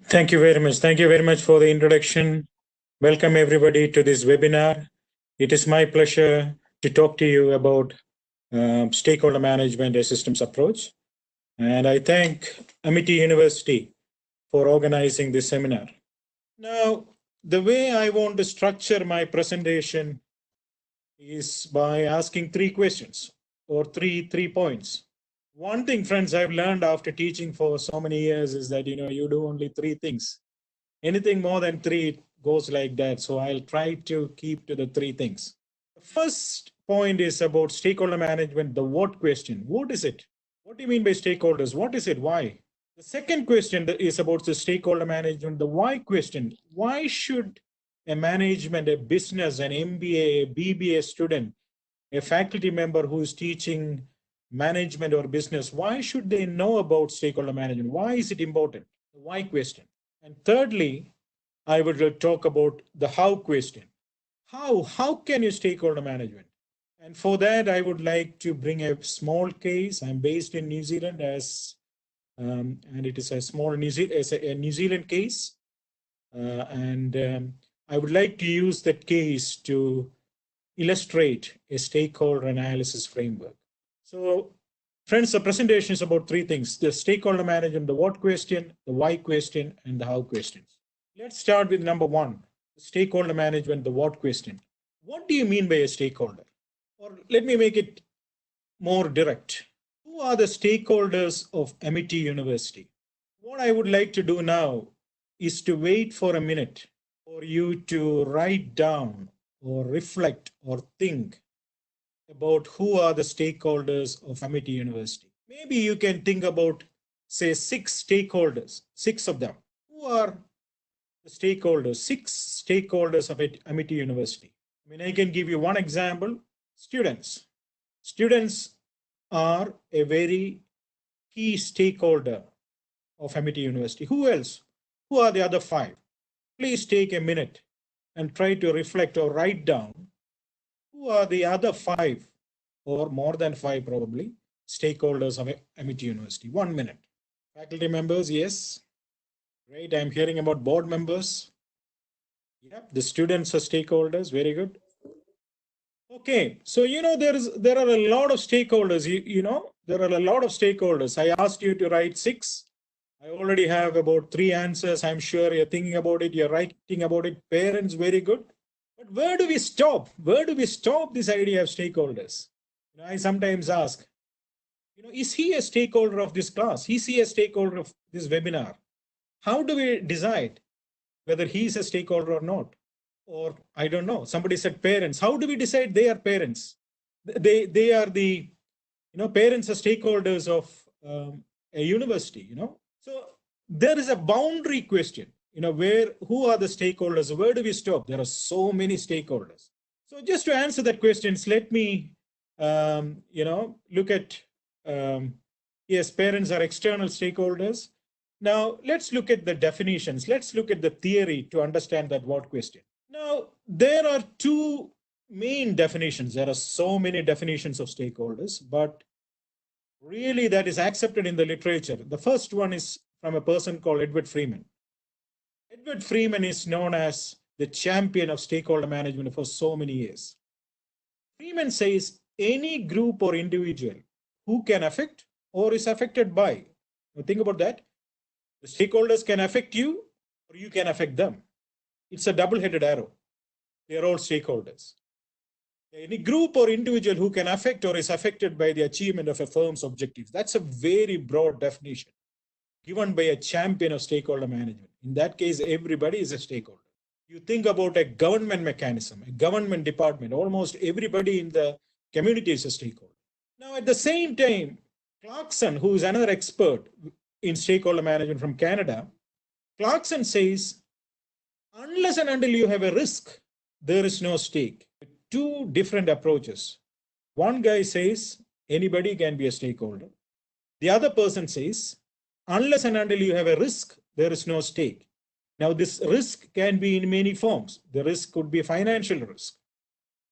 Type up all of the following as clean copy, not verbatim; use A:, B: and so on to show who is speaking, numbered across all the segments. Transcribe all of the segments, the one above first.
A: Thank you very much. Thank you very much for the introduction. Welcome everybody to this webinar. It is my pleasure to talk to you about stakeholder management, a systems approach. And I thank Amity University for organizing this seminar. Now, the way I want to structure my presentation is by asking three questions or three points. One thing, friends, I've learned after teaching for so many years is that, you do only three things. Anything more than three, it goes like that. So I'll try to keep to the three things. The first point is about stakeholder management, the what question. What is it? What do you mean by stakeholders? What is it? Why? The second question is about the stakeholder management, the why question. Why should a management, a business, an MBA, a BBA student, a faculty member who is teaching management or business, why should they know about stakeholder management? Why is it important? The why question. And thirdly, I would talk about the how question. How can you stakeholder management? And for that, I would like to bring a small case. I'm based in New Zealand and it is a small New Zealand case. I would like to use that case to illustrate a stakeholder analysis framework. So, friends, the presentation is about three things: the stakeholder management, the what question, the why question, and the how questions. Let's start with number one, stakeholder management, the what question. What do you mean by a stakeholder? Or let me make it more direct. Who are the stakeholders of Amity University? What I would like to do now is to wait for a minute for you to write down or reflect or think about who are the stakeholders of Amity University. Maybe you can think about, say, six stakeholders, six of them. Who are the stakeholders, six stakeholders of Amity University? I mean, I can give you one example: students. Students are a very key stakeholder of Amity University. Who else? Who are the other five? Please take a minute and try to reflect or write down who are the other five, or more than five probably, stakeholders of Amity University. 1 minute. Faculty members, yes. Great, I'm hearing about board members. Yep, the students are stakeholders, very good. Okay, so there are a lot of stakeholders. There are a lot of stakeholders. I asked you to write six. I already have about three answers. I'm sure you're thinking about it, you're writing about it. Parents, very good. But where do we stop? Where do we stop this idea of stakeholders? I sometimes ask, is he a stakeholder of this class? Is he a stakeholder of this webinar? How do we decide whether he's a stakeholder or not? Or I don't know, somebody said parents. How do we decide they are parents? They are the, parents are stakeholders of a university, So there is a boundary question, who are the stakeholders? Where do we stop? There are so many stakeholders. So just to answer that questions, let me, look at, yes, parents are external stakeholders. Now let's look at the definitions. Let's look at the theory to understand that what question. Now, there are two main definitions. There are so many definitions of stakeholders, but really that is accepted in the literature. The first one is from a person called Edward Freeman. Edward Freeman is known as the champion of stakeholder management for so many years. Freeman says any group or individual who can affect or is affected by. Now think about that. The stakeholders can affect you or you can affect them. It's a double-headed arrow. They are all stakeholders. Any group or individual who can affect or is affected by the achievement of a firm's objectives. That's a very broad definition given by a champion of stakeholder management. In that case, everybody is a stakeholder. You think about a government mechanism, a government department, almost everybody in the community is a stakeholder. Now, at the same time, Clarkson, who is another expert in stakeholder management from Canada, Clarkson says, unless and until you have a risk, there is no stake. Two different approaches. One guy says anybody can be a stakeholder. The other person says, unless and until you have a risk, there is no stake. Now, this risk can be in many forms. The risk could be a financial risk.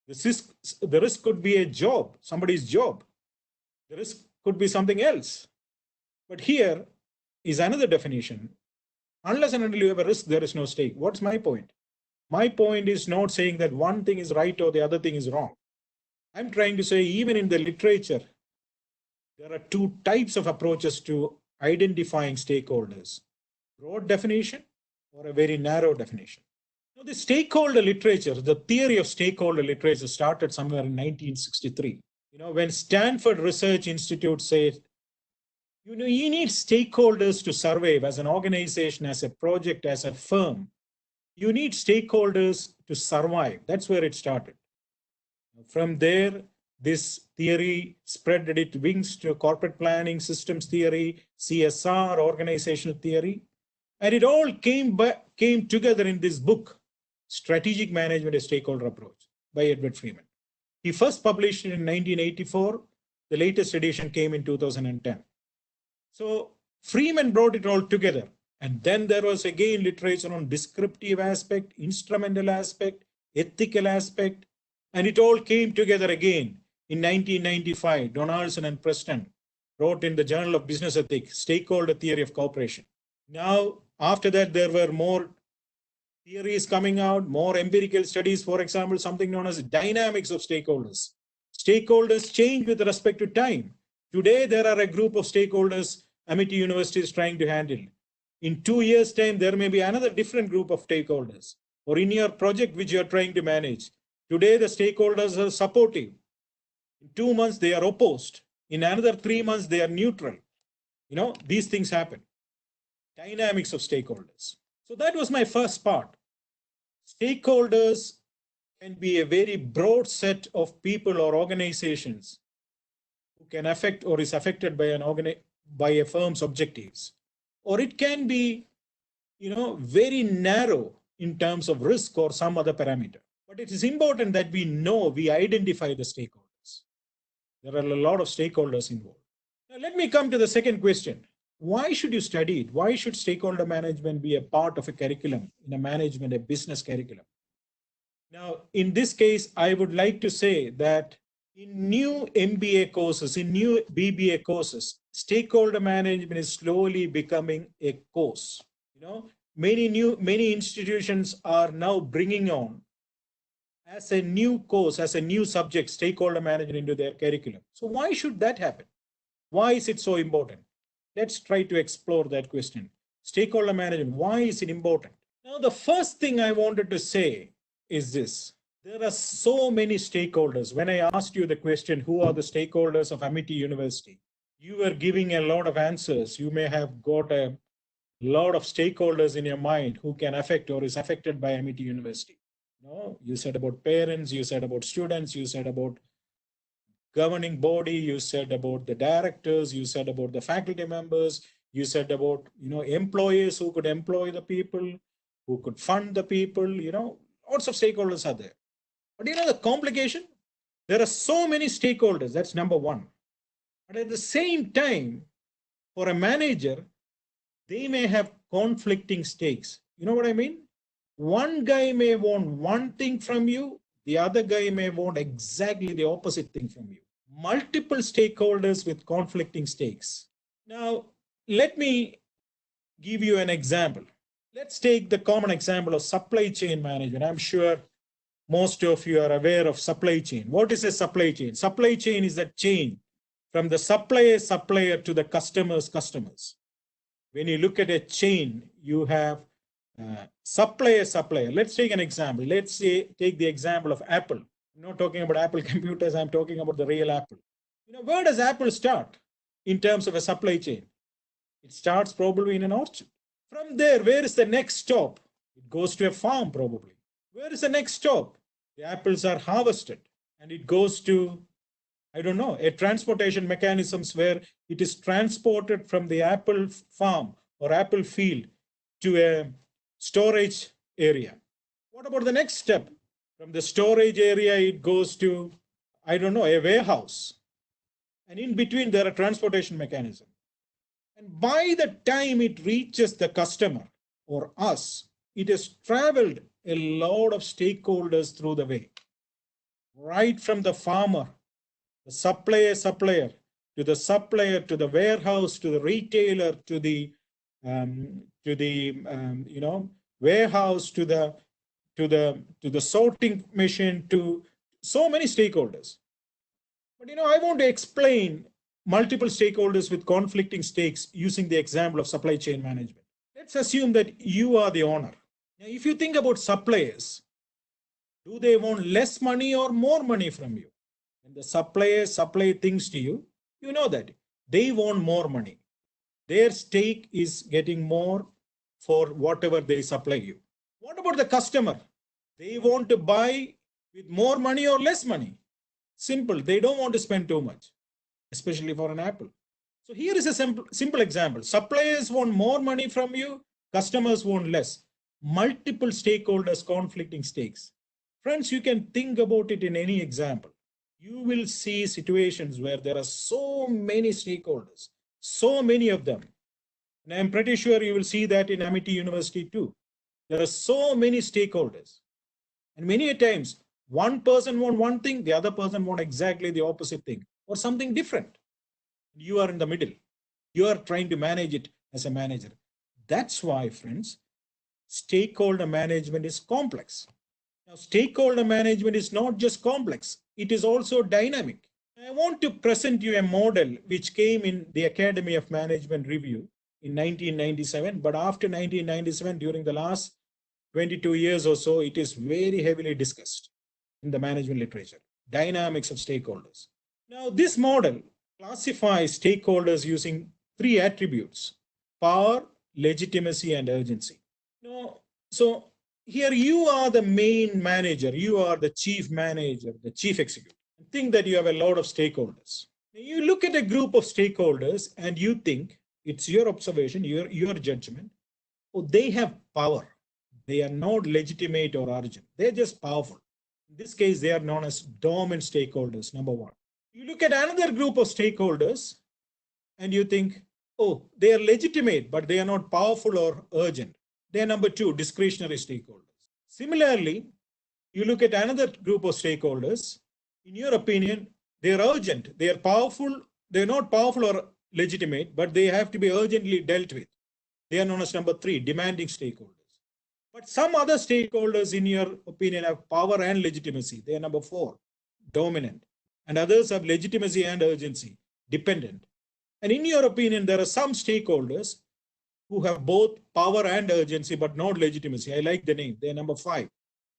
A: The risk could be a job, somebody's job. The risk could be something else. But here is another definition. Unless and until you have a risk, there is no stake. What's my point? My point is not saying that one thing is right or the other thing is wrong. I'm trying to say, even in the literature, there are two types of approaches to identifying stakeholders: broad definition or a very narrow definition. Now, the stakeholder literature, the theory of stakeholder literature started somewhere in 1963. When Stanford Research Institute said, you need stakeholders to survive as an organization, as a project, as a firm. You need stakeholders to survive. That's where it started. From there, this theory spread its wings to corporate planning, systems theory, CSR, organizational theory. And it all came together in this book, Strategic Management: A Stakeholder Approach, by Edward Freeman. He first published it in 1984. The latest edition came in 2010. So Freeman brought it all together. And then there was again literature on descriptive aspect, instrumental aspect, ethical aspect, and it all came together again in 1995. Donaldson and Preston wrote in the Journal of Business Ethics, Stakeholder Theory of Cooperation. Now, after that, there were more theories coming out, more empirical studies, for example, something known as dynamics of stakeholders. Stakeholders change with respect to time. Today, there are a group of stakeholders Amity University is trying to handle. In 2 years' time, there may be another different group of stakeholders. Or in your project which you are trying to manage, today the stakeholders are supportive. In 2 months, they are opposed. In another 3 months, they are neutral. These things happen. Dynamics of stakeholders. So that was my first part. Stakeholders can be a very broad set of people or organizations who can affect or is affected by a firm's objectives. Or it can be, very narrow in terms of risk or some other parameter. But it is important that we identify the stakeholders. There are a lot of stakeholders involved. Now, let me come to the second question. Why should you study it? Why should stakeholder management be a part of a curriculum in a business curriculum? Now, in this case, I would like to say that in new MBA courses, in new BBA courses, stakeholder management is slowly becoming a course. Many institutions are now bringing on as a new course, as a new subject, stakeholder management into their curriculum. So why should that happen? Why is it so important? Let's try to explore that question. Stakeholder management, why is it important? Now, the first thing I wanted to say is this. There are so many stakeholders. When I asked you the question, who are the stakeholders of Amity University? You were giving a lot of answers. You may have got a lot of stakeholders in your mind who can affect or is affected by Amity University. You said about parents, you said about students, you said about governing body, you said about the directors, you said about the faculty members, you said about employees who could employ the people, who could fund the people, lots of stakeholders are there. But the complication, there are so many stakeholders. That's number one. But at the same time, for a manager, they may have conflicting stakes. You know what I mean? One guy may want one thing from you, the other guy may want exactly the opposite thing from you. Multiple stakeholders with conflicting stakes. Now, let me give you an example. Let's take the common example of supply chain management. I'm sure most of you are aware of supply chain. What is a supply chain? Supply chain is a chain from the supplier to the customers. When you look at a chain, you have supplier. Let's take an example. Let's say, take the example of Apple. I'm not talking about Apple computers. I'm talking about the real Apple. Where does Apple start in terms of a supply chain? It starts probably in an orchard. From there, where is the next stop? It goes to a farm probably. Where is the next stop? The apples are harvested and it goes to, a transportation mechanisms where it is transported from the apple farm or apple field to a storage area. What about the next step? From the storage area, it goes to, a warehouse. And in between, there are transportation mechanisms. And by the time it reaches the customer or us, it has traveled a lot of stakeholders through the way. Right from the farmer, the supplier, to the supplier, to the warehouse, to the retailer, to the warehouse, to the sorting machine, to so many stakeholders. But I want to explain multiple stakeholders with conflicting stakes using the example of supply chain management. Let's assume that you are the owner. Now, if you think about suppliers, do they want less money or more money from you? When the suppliers supply things to you, you know that they want more money. Their stake is getting more for whatever they supply you. What about the customer? They want to buy with more money or less money. Simple. They don't want to spend too much, especially for an apple. So here is a simple example. Suppliers want more money from you. Customers want less. Multiple stakeholders, conflicting stakes. Friends, you can think about it in any example. You will see situations where there are so many stakeholders, so many of them. And I'm pretty sure you will see that in Amity University too. There are so many stakeholders. And many a times, one person wants one thing, the other person wants exactly the opposite thing or something different. You are in the middle. You are trying to manage it as a manager. That's why, friends, stakeholder management is complex. Now, stakeholder management is not just complex, it is also dynamic. I want to present you a model which came in the Academy of Management Review in 1997, but after 1997, during the last 22 years or so, it is very heavily discussed in the management literature. Dynamics of stakeholders. Now, this model classifies stakeholders using three attributes: power, legitimacy, and urgency. Now, so here you are the main manager, you are the chief manager, the chief executive. Think that you have a lot of stakeholders. You look at a group of stakeholders and you think, it's your observation, your judgment, oh, they have power. They are not legitimate or urgent. They're just powerful. In this case, they are known as dominant stakeholders, number one. You look at another group of stakeholders and you think, oh, they are legitimate, but they are not powerful or urgent. They are number two, discretionary stakeholders. Similarly, you look at another group of stakeholders. In your opinion, they are urgent, they are powerful, they're not powerful or legitimate, but they have to be urgently dealt with. They are known as number three, demanding stakeholders. But some other stakeholders, in your opinion, have power and legitimacy. They are number four, dominant. And others have legitimacy and urgency, dependent. And in your opinion, there are some stakeholders who have both power and urgency, but not legitimacy. I like the name. They are number five,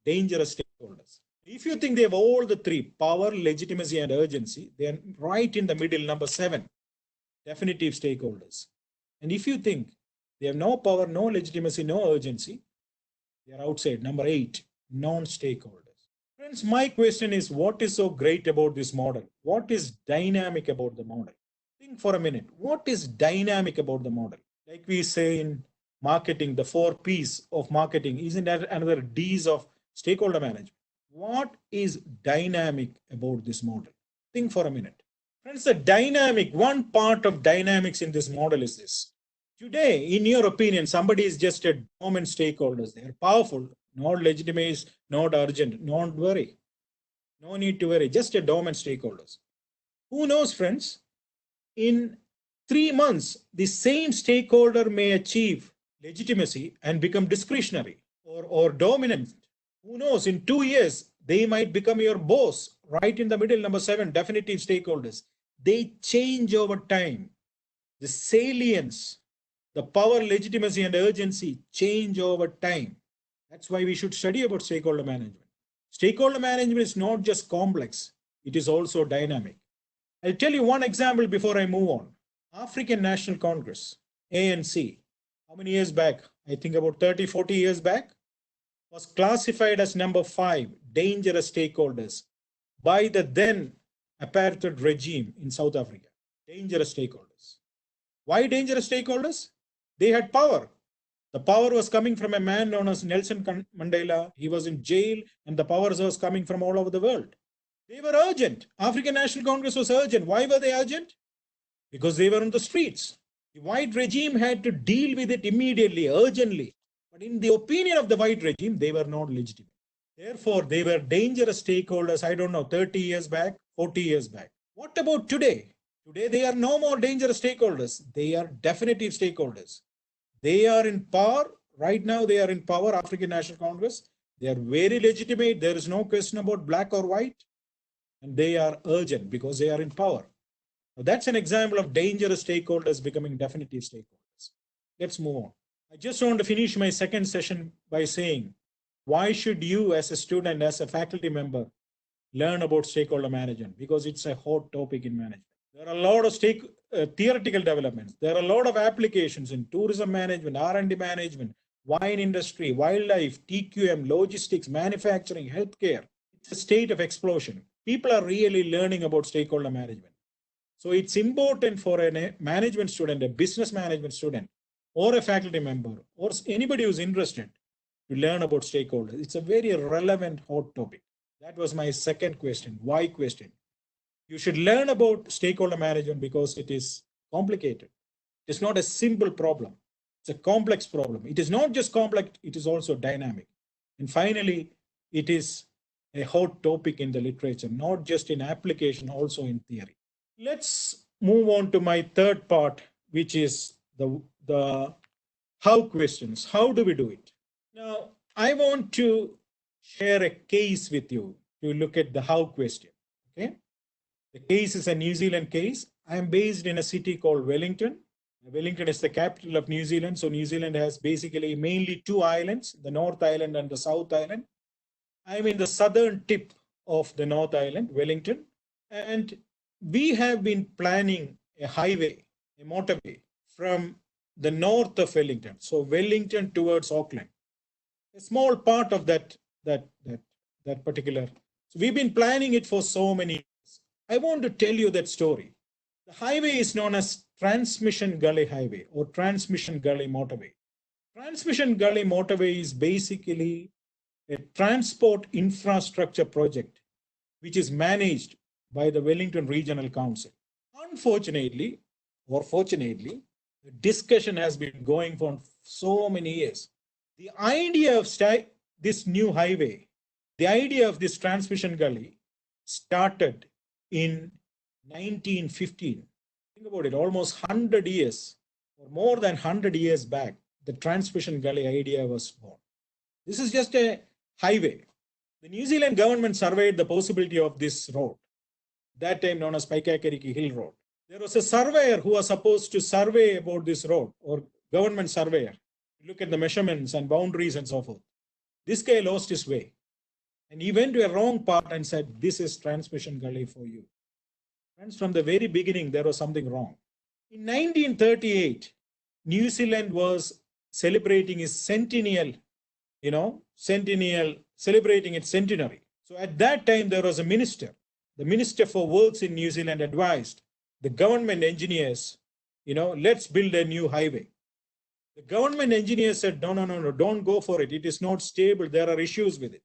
A: dangerous stakeholders. If you think they have all the three, power, legitimacy, and urgency, they are right in the middle, number seven, definitive stakeholders. And if you think they have no power, no legitimacy, no urgency, they are outside, number eight, non-stakeholders. Friends, my question is, what is so great about this model? What is dynamic about the model? Think for a minute. What is dynamic about the model? Like we say in marketing, the 4 P's of marketing, isn't that another D's of stakeholder management? What is dynamic about this model? Think for a minute. Friends, the dynamic, one part of dynamics in this model is this. Today, in your opinion, somebody is just a dominant stakeholder. They are powerful, not legitimate, not urgent. Don't worry. No need to worry. Just a dominant stakeholders. Who knows, friends? In 3 months, the same stakeholder may achieve legitimacy and become discretionary or dominant. Who knows, in 2 years, they might become your boss, right in the middle, number 7, definitive stakeholders. They change over time. The salience, the power, legitimacy, and urgency change over time. That's why we should study about stakeholder management. Stakeholder management is not just complex, it is also dynamic. I'll tell you one example before I move on. African National Congress, ANC, how many years back? I think about 30, 40 years back, was classified as number 5, dangerous stakeholders, by the then apartheid regime in South Africa. Dangerous stakeholders. Why dangerous stakeholders? They had power. The power was coming from a man known as Nelson Mandela. He was in jail, and the power was coming from all over the world. They were urgent. African National Congress was urgent. Why were they urgent? Because they were on the streets. The white regime had to deal with it immediately, urgently. But in the opinion of the white regime, they were not legitimate. Therefore, they were dangerous stakeholders, I don't know, 30 years back, 40 years back. What about today? Today, they are no more dangerous stakeholders. They are definitive stakeholders. They are in power. Right now, they are in power, African National Congress. They are very legitimate. There is no question about black or white. And they are urgent because they are in power. Now, that's an example of dangerous stakeholders becoming definitive stakeholders. Let's move on. I just want to finish my second session by saying, why should you as a student, as a faculty member, learn about stakeholder management? Because it's a hot topic in management. There are a lot of theoretical developments. There are a lot of applications in tourism management, R&D management, wine industry, wildlife, TQM, logistics, manufacturing, healthcare. It's a state of explosion. People are really learning about stakeholder management. So it's important for a management student, a business management student, or a faculty member, or anybody who's interested to learn about stakeholders. It's a very relevant, hot topic. That was my second question. Why question? You should learn about stakeholder management because it is complicated. It's not a simple problem. It's a complex problem. It is not just complex, it is also dynamic. And finally, it is a hot topic in the literature, not just in application, also in theory. Let's move on to my third part, which is the how questions. How do we do it? Now, I want to share a case with you to look at the how question. Okay. The case is a New Zealand case. I am based in a city called Wellington. Wellington is the capital of New Zealand. So New Zealand has basically mainly two islands, the North Island and the South Island. I'm in the southern tip of the North Island, Wellington. And we have been planning a highway, a motorway from the north of Wellington. So Wellington towards Auckland. A small part of that particular. So we've been planning it for so many years. I want to tell you that story. The highway is known as Transmission Gully Highway or Transmission Gully Motorway. Transmission Gully Motorway is basically a transport infrastructure project which is managed by the Wellington Regional Council. Unfortunately, or fortunately, the discussion has been going for so many years. The idea of this new highway, the idea of this transmission gully started in 1915. Think about it, almost 100 years or more than 100 years back, the transmission gully idea was born. This is just a highway. The New Zealand government surveyed the possibility of this road, that time known as Paikakariki Hill Road. There was a surveyor who was supposed to survey about this road, or government surveyor, look at the measurements and boundaries and so forth. This guy lost his way. And he went to a wrong part and said, this is transmission gully for you. Friends, from the very beginning, there was something wrong. In 1938, New Zealand was celebrating its centennial, celebrating its centenary. So at that time, there was a minister. The Minister for Works in New Zealand advised the government engineers, let's build a new highway. The government engineers said, no, don't go for it. It is not stable. There are issues with it.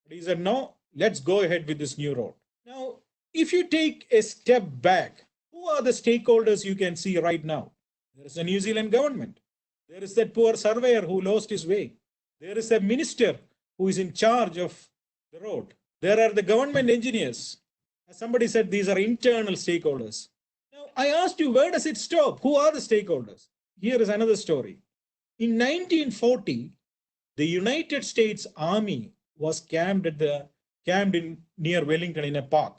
A: But he said, no, let's go ahead with this new road. Now, if you take a step back, who are the stakeholders you can see right now? There is the New Zealand government. There is that poor surveyor who lost his way. There is a minister who is in charge of the road. There are the government engineers. As somebody said, these are internal stakeholders. Now, I asked you, where does it stop? Who are the stakeholders? Here is another story. In 1940, the United States Army was camped near Wellington in a park.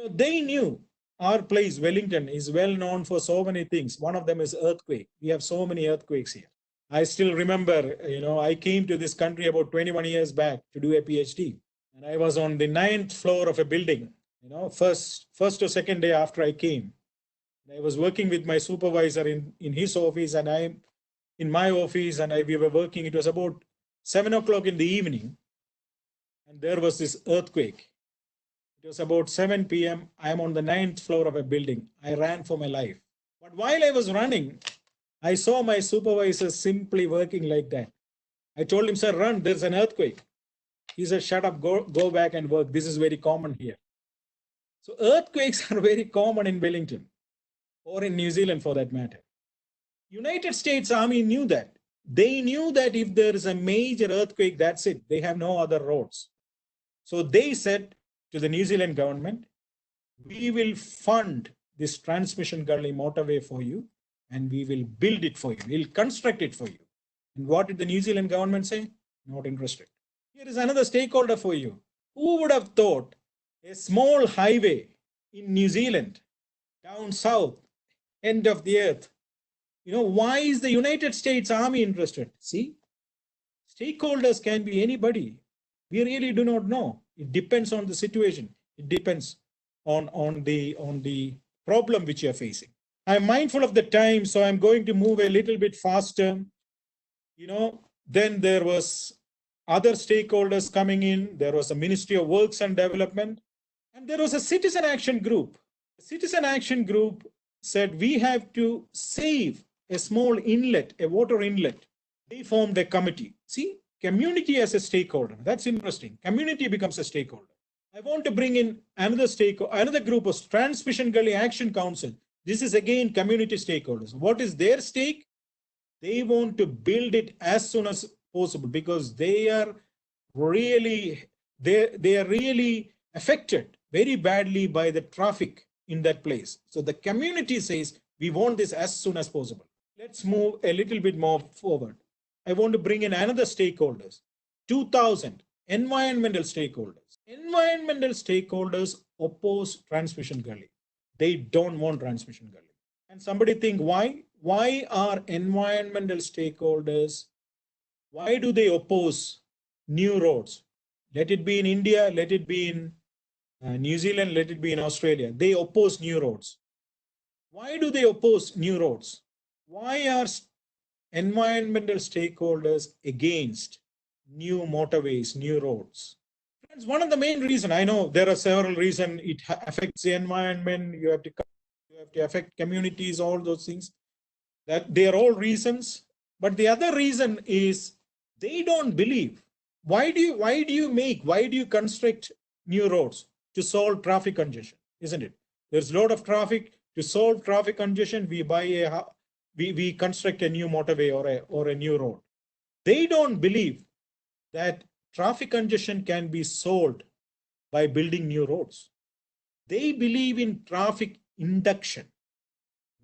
A: They knew our place, Wellington, is well known for so many things. One of them is earthquake. We have so many earthquakes here. I still remember, I came to this country about 21 years back to do a PhD. And I was on the 9th floor of a building, first or second day after I came. I was working with my supervisor in his office, and I'm in my office, and we were working. It was about 7 o'clock in the evening, and there was this earthquake. It was about 7 p.m. I'm on the 9th floor of a building. I ran for my life. But while I was running, I saw my supervisor simply working like that. I told him, sir, run, there's an earthquake. He said, shut up, go back and work. This is very common here. So earthquakes are very common in Wellington, or in New Zealand for that matter. United States Army knew that. They knew that if there is a major earthquake, that's it. They have no other roads. So they said to the New Zealand government, we will fund this transmission gully motorway for you, and we will build it for you. We'll construct it for you. And what did the New Zealand government say? Not interested. Here is another stakeholder for you. Who would have thought a small highway in New Zealand, down south, end of the earth? Why is the United States Army interested? See, stakeholders can be anybody. We really do not know. It depends on the situation. It depends on the problem which you are facing. I'm mindful of the time, so I'm going to move a little bit faster. Then there was other stakeholders coming in. There was a Ministry of Works and Development, and there was a citizen action group. The citizen action group said we have to save a small inlet, a water inlet. They formed a committee. See, community as a stakeholder. That's interesting. Community becomes a stakeholder. I want to bring in another group of Transmission Gully Action Council. This is again community stakeholders. What is their stake? They want to build it as soon as possible because they are really affected very badly by the traffic in that place. So the community says we want this as soon as possible. Let's move a little bit more forward. I want to bring in another stakeholders. 2000 environmental stakeholders. Environmental stakeholders oppose transmission gully. They don't want transmission gully. And somebody think why? Why are environmental stakeholders, why do they oppose new roads? Let it be in India, let it be in New Zealand, let it be in Australia. They oppose new roads. Why do they oppose new roads? Why are environmental stakeholders against new motorways, new roads? Friends, one of the main reasons, I know there are several reasons, it affects the environment, you have to affect communities, all those things. That they are all reasons. But the other reason is they don't believe. Why do you construct new roads? To solve traffic congestion, isn't it? There's a lot of traffic. To solve traffic congestion, we construct a new motorway or a new road. They don't believe that traffic congestion can be solved by building new roads. They believe in traffic induction.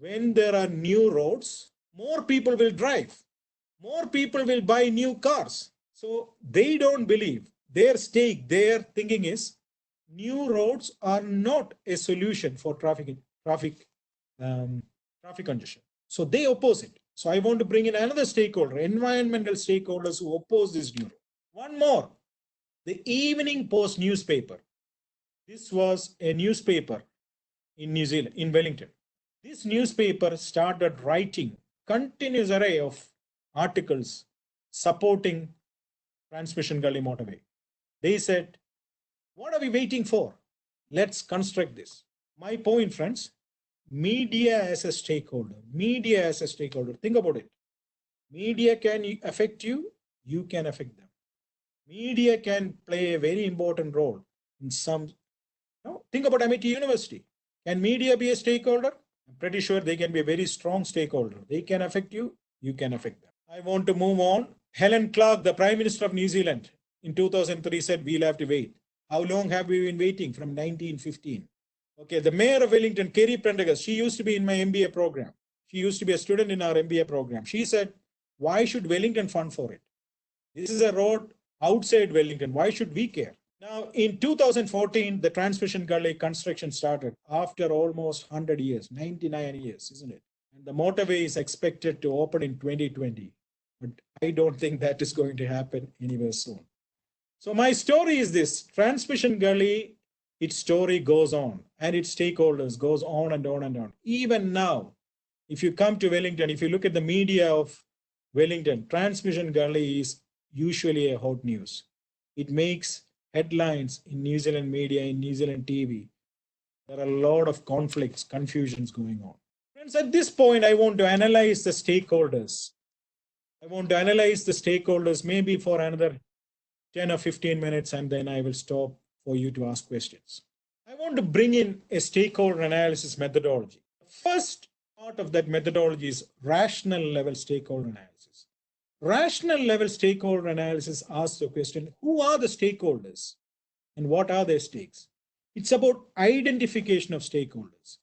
A: When there are new roads, more people will drive. More people will buy new cars. So they don't believe. Their thinking is new roads are not a solution for traffic congestion. So they oppose it. So I want to bring in another stakeholder, environmental stakeholders who oppose this new road. One more, the Evening Post newspaper. This was a newspaper in New Zealand, in Wellington. This newspaper started writing continuous array of articles supporting Transmission Gully motorway. They said, what are we waiting for? Let's construct this. My point, friends, media as a stakeholder, think about it. Media can affect you, you can affect them. Media can play a very important role in some, think about Amity University. Can media be a stakeholder? I'm pretty sure they can be a very strong stakeholder. They can affect you, you can affect them. I want to move on. Helen Clark, the Prime Minister of New Zealand, in 2003 said, we'll have to wait. How long have we been waiting? From 1915. Okay, the Mayor of Wellington, Kerry Prendergast, she used to be in my MBA program. She used to be a student in our MBA program. She said, why should Wellington fund for it? This is a road outside Wellington. Why should we care? Now, in 2014, the Transmission Gully construction started after almost 100 years, 99 years, isn't it? And the motorway is expected to open in 2020. But I don't think that is going to happen anywhere soon. So my story is this. Transmission Gully, its story goes on, and its stakeholders goes on and on and on. Even now, if you come to Wellington, if you look at the media of Wellington, Transmission Gully is usually a hot news. It makes headlines in New Zealand media, in New Zealand TV. There are a lot of conflicts, confusions going on. Friends, at this point, I want to analyze the stakeholders. Maybe for another 10 or 15 minutes, and then I will stop for you to ask questions. I want to bring in a stakeholder analysis methodology. The first part of that methodology is rational level stakeholder analysis. Rational level stakeholder analysis asks the question, who are the stakeholders and what are their stakes? It's about identification of stakeholders.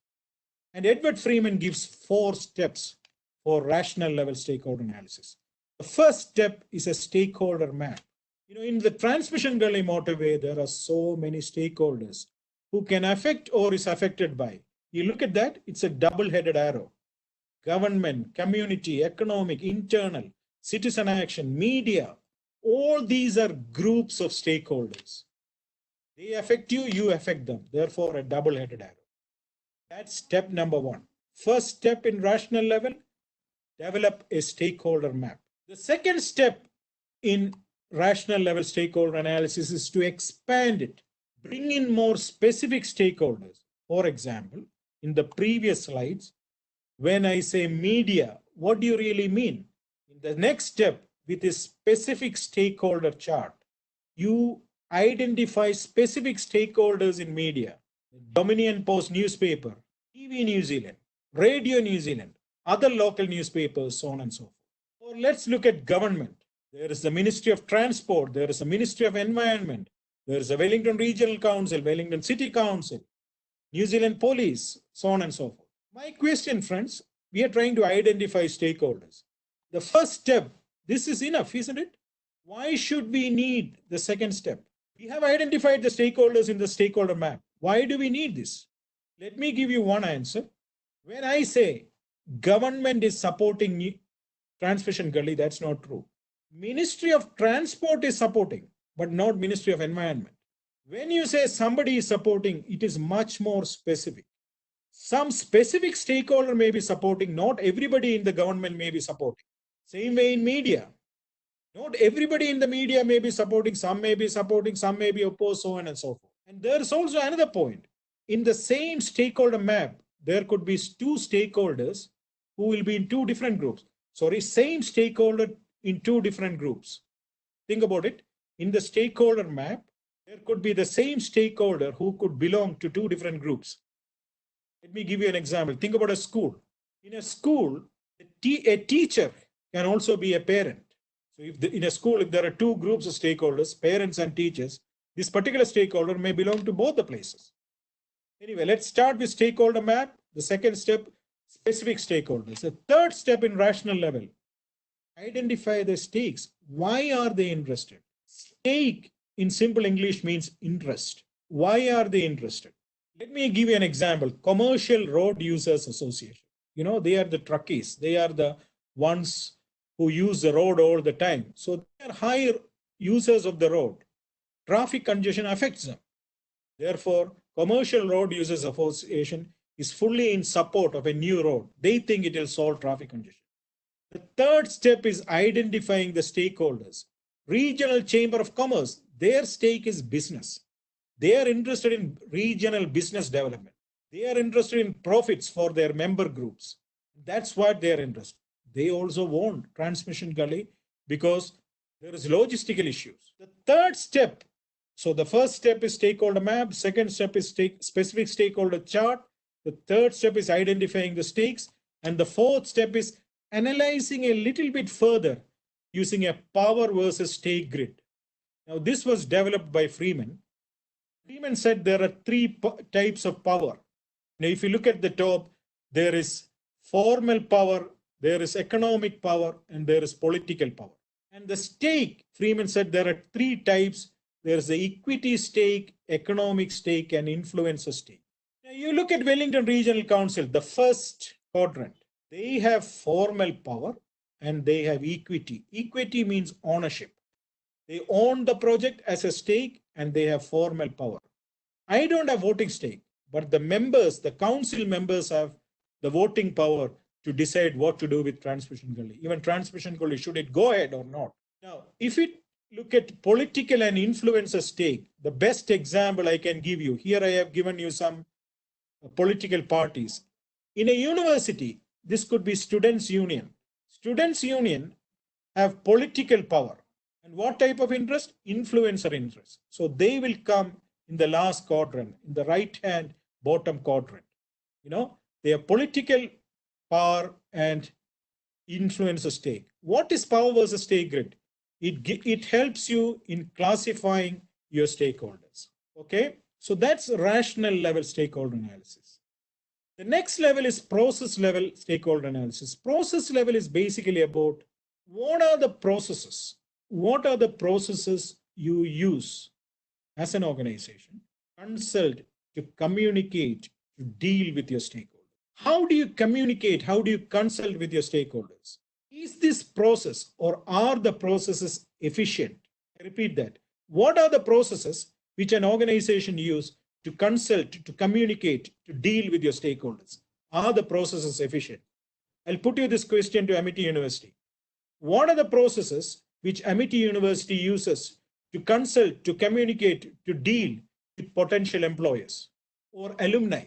A: And Edward Freeman gives 4 steps for rational level stakeholder analysis. The first step is a stakeholder map. In the transmission gully motorway, there are so many stakeholders who can affect or is affected by. You look at that, it's a double-headed arrow. Government, community, economic, internal, citizen action, media, all these are groups of stakeholders. They affect you, you affect them. Therefore, a double-headed arrow. That's step number one. First step in rational level, develop a stakeholder map. The second step in rational level stakeholder analysis is to expand it, bring in more specific stakeholders. For example, in the previous slides, when I say media, what do you really mean? In the next step, with a specific stakeholder chart, you identify specific stakeholders in media. Dominion Post newspaper, TV New Zealand, Radio New Zealand, other local newspapers, so on and so forth. Or let's look at government. There is the Ministry of Transport, there is the Ministry of Environment, there is a Wellington Regional Council, Wellington City Council, New Zealand Police, so on and so forth. My question, friends, we are trying to identify stakeholders. The first step, this is enough, isn't it? Why should we need the second step? We have identified the stakeholders in the stakeholder map. Why do we need this? Let me give you one answer. When I say government is supporting transmission gully, that's not true. Ministry of Transport is supporting, but not Ministry of Environment. When you say somebody is supporting, it is much more specific. Some specific stakeholder may be supporting, not everybody in the government may be supporting. Same way in media. Not everybody in the media may be supporting, some may be opposed, so on and so forth. And there's also another point. In the same stakeholder map, there could be two stakeholders who will be in two different groups. Same stakeholder in two different groups. Think about it. In the stakeholder map, there could be the same stakeholder who could belong to two different groups. Let me give you an example. Think about a school. In a school, a teacher can also be a parent. So in a school, if there are two groups of stakeholders, parents and teachers, this particular stakeholder may belong to both the places. Anyway, let's start with stakeholder map. The second step, specific stakeholders. The third step in rational level, identify the stakes. Why are they interested? Stake in simple English means interest. Why are they interested? Let me give you an example. Commercial Road Users Association. They are the truckies. They are the ones who use the road all the time. So they are higher users of the road. Traffic congestion affects them. Therefore, Commercial Road Users Association is fully in support of a new road. They think it will solve traffic congestion. The third step is identifying the stakeholders. Regional Chamber of Commerce, their stake is business. They are interested in regional business development. They are interested in profits for their member groups. That's what they are interested. They also want transmission gully because there is logistical issues. The third step, so the first step is stakeholder map. Second step is specific stakeholder chart. The third step is identifying the stakes. And the fourth step is analyzing a little bit further using a power versus stake grid. Now, this was developed by Freeman. Freeman said there are three types of power. Now, if you look at the top, there is formal power, there is economic power, and there is political power. And the stake, Freeman said there are three types. There is the equity stake, economic stake, and influencer stake. Now, you look at Wellington Regional Council, the first quadrant. They have formal power and they have equity. Equity means ownership. They own the project as a stake and they have formal power. I don't have voting stake, but the members, the council members have the voting power to decide what to do with transmission gully. Even transmission gully, should it go ahead or not? Now, if we look at political and influencer stake, the best example I can give you, here I have given you some political parties. In a university, this could be students' union. Students' union have political power. And what type of interest? Influencer interest. So they will come in the last quadrant, in the right-hand bottom quadrant. They have political power and influencer stake. What is power versus stake grid? It helps you in classifying your stakeholders. Okay, so that's rational level stakeholder analysis. The next level is process level stakeholder analysis. Process level is basically about what are the processes? What are the processes you use as an organization, consult, to communicate, to deal with your stakeholders? How do you communicate? How do you consult with your stakeholders? Is this process or are the processes efficient? I repeat that. What are the processes which an organization use to consult, to communicate, to deal with your stakeholders? Are the processes efficient? I'll put you this question to Amity University. What are the processes which Amity University uses to consult, to communicate, to deal with potential employers or alumni?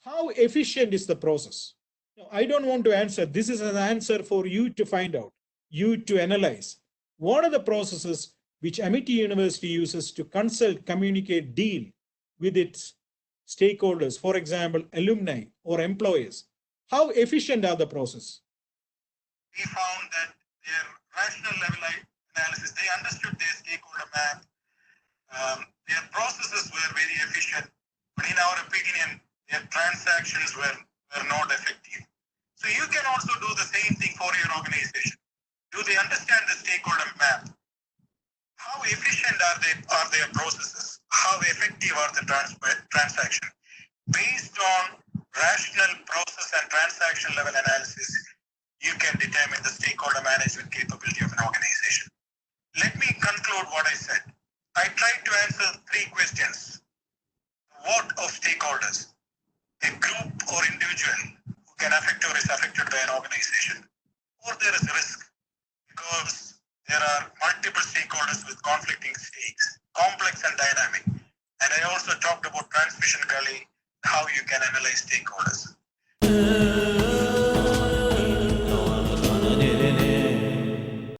A: How efficient is the process? No, I don't want to answer. This is an answer for you to find out, you to analyze. What are the processes which Amity University uses to consult, communicate, deal with its stakeholders, for example, alumni or employers? How efficient are the processes?
B: We found that their rational level analysis, they understood their stakeholder map. Their processes were very efficient, but in our opinion, their transactions were not effective. So you can also do the same thing for your organization. Do they understand the stakeholder map? How efficient are their processes? How effective are the transactions? Based on rational process and transaction level analysis, you can determine the stakeholder management capability of an organization. Let me conclude what I said. I tried to answer 3 questions. What of stakeholders? A group or individual who can affect or is affected by an organization, or there is a risk because there are multiple stakeholders with conflicting stakes, complex and dynamic. And I also talked about transmission gully, how you can analyze stakeholders.